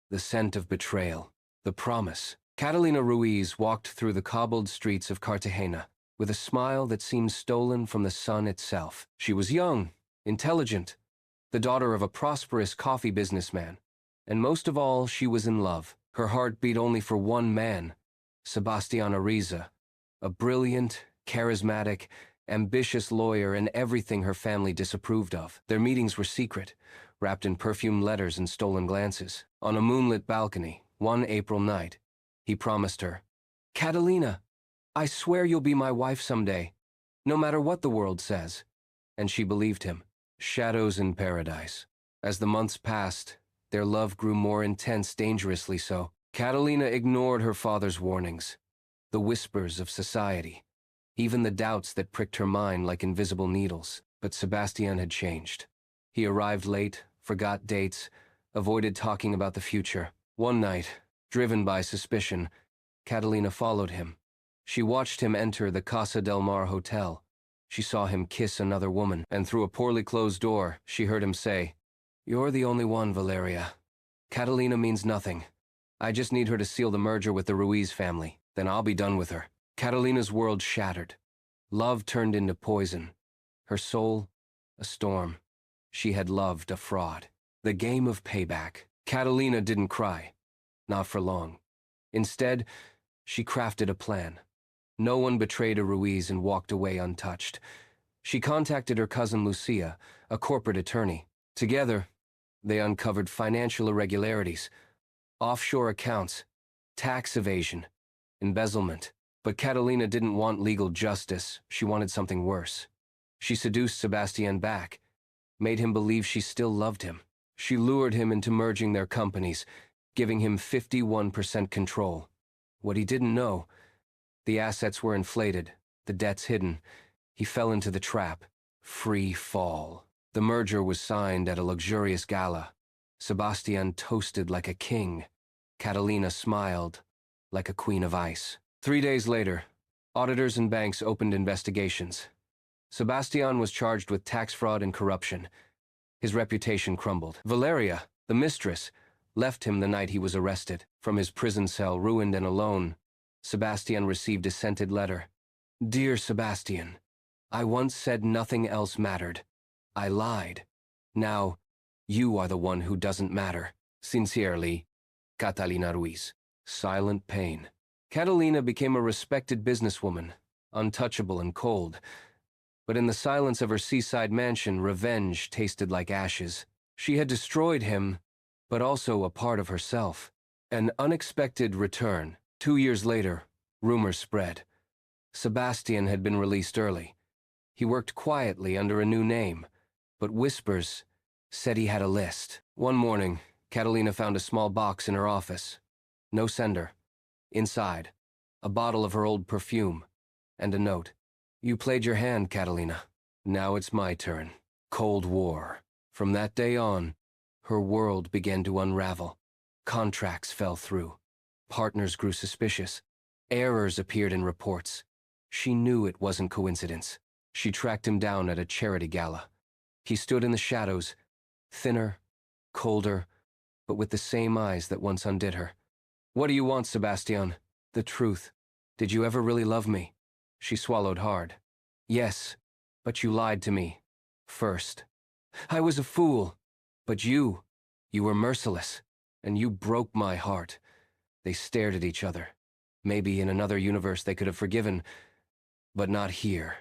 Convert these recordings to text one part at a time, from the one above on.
The scent of betrayal. The promise. Catalina Ruiz walked through the cobbled streets of Cartagena with a smile that seemed stolen from the sun itself. She was young, intelligent, the daughter of a prosperous coffee businessman, and most of all, she was in love. Her heart beat only for one man, Sebastián Ariza, a brilliant, charismatic, ambitious lawyer and everything her family disapproved of. Their meetings were secret, wrapped in perfumed letters and stolen glances. On a moonlit balcony, one April night, he promised her, "Catalina, I swear you'll be my wife someday, no matter what the world says." And she believed him. Shadows in paradise. As the months passed, their love grew more intense, dangerously so. Catalina ignored her father's warnings, the whispers of society, even the doubts that pricked her mind like invisible needles. But Sebastián had changed. He arrived late, forgot dates, avoided talking about the future. One night, driven by suspicion, Catalina followed him. She watched him enter the Casa del Mar hotel. She saw him kiss another woman, and through a poorly closed door, she heard him say, "You're the only one, Valeria. Catalina means nothing. I just need her to seal the merger with the Ruiz family. Then I'll be done with her." Catalina's world shattered. Love turned into poison. Her soul, a storm. She had loved a fraud. The game of payback. Catalina didn't cry. Not for long. Instead, she crafted a plan. No one betrayed a Ruiz and walked away untouched. She contacted her cousin Lucia, a corporate attorney. Together, they uncovered financial irregularities, offshore accounts, tax evasion, embezzlement. But Catalina didn't want legal justice. She wanted something worse. She seduced Sebastián back, made him believe she still loved him. She lured him into merging their companies, giving him 51% control. What he didn't know, the assets were inflated, the debts hidden. He fell into the trap. Free fall. The merger was signed at a luxurious gala. Sebastián toasted like a king. Catalina smiled like a queen of ice. 3 days later, auditors and banks opened investigations. Sebastián was charged with tax fraud and corruption. His reputation crumbled. Valeria, the mistress, left him the night he was arrested. From his prison cell, ruined and alone, Sebastián received a scented letter. "Dear Sebastián, I once said nothing else mattered. I lied. Now, you are the one who doesn't matter. Sincerely, Catalina Ruiz." Silent pain. Catalina became a respected businesswoman, untouchable and cold. But in the silence of her seaside mansion, revenge tasted like ashes. She had destroyed him, but also a part of herself. An unexpected return. 2 years later, rumors spread. Sebastián had been released early. He worked quietly under a new name, but whispers said he had a list. One morning, Catalina found a small box in her office. No sender. Inside, a bottle of her old perfume, and a note. "You played your hand, Catalina. Now it's my turn." Cold War. From that day on, her world began to unravel. Contracts fell through. Partners grew suspicious. Errors appeared in reports. She knew it wasn't coincidence. She tracked him down at a charity gala. He stood in the shadows, thinner, colder, but with the same eyes that once undid her. "What do you want, Sebastián?" "The truth. Did you ever really love me?" She swallowed hard. "Yes, but you lied to me. First. I was a fool. But you were merciless, and you broke my heart." They stared at each other. Maybe in another universe they could have forgiven, but not here.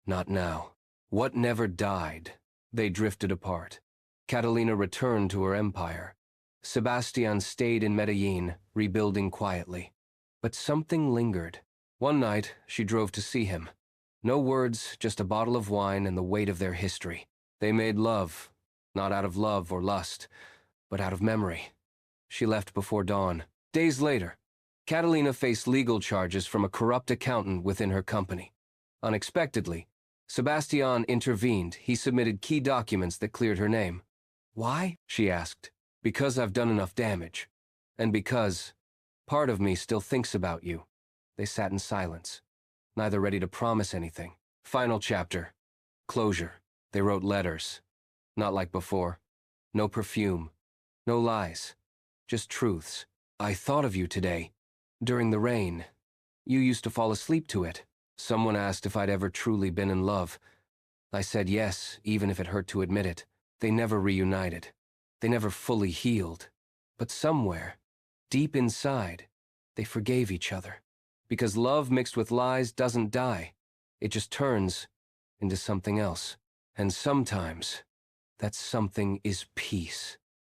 Not now. What never died? They drifted apart. Catalina returned to her empire. Sebastián stayed in Medellin, rebuilding quietly. But something lingered. One night, she drove to see him. No words, just a bottle of wine and the weight of their history. They made love, not out of love or lust, but out of memory. She left before dawn. Days later, Catalina faced legal charges from a corrupt accountant within her company. Unexpectedly, Sebastián intervened. He submitted key documents that cleared her name. "Why?" she asked. "Because I've done enough damage. And because part of me still thinks about you." They sat in silence, neither ready to promise anything. Final chapter. Closure. They wrote letters. Not like before. No perfume. No lies. just truths. I thought of you today, during the rain. You used to fall asleep to it. Someone asked if I'd ever truly been in love. I said yes, even if it hurt to admit it. They never reunited. They never fully healed. But somewhere, deep inside, they forgave each other. Because love mixed with lies doesn't die. It just turns into something else. And sometimes, that something is peace.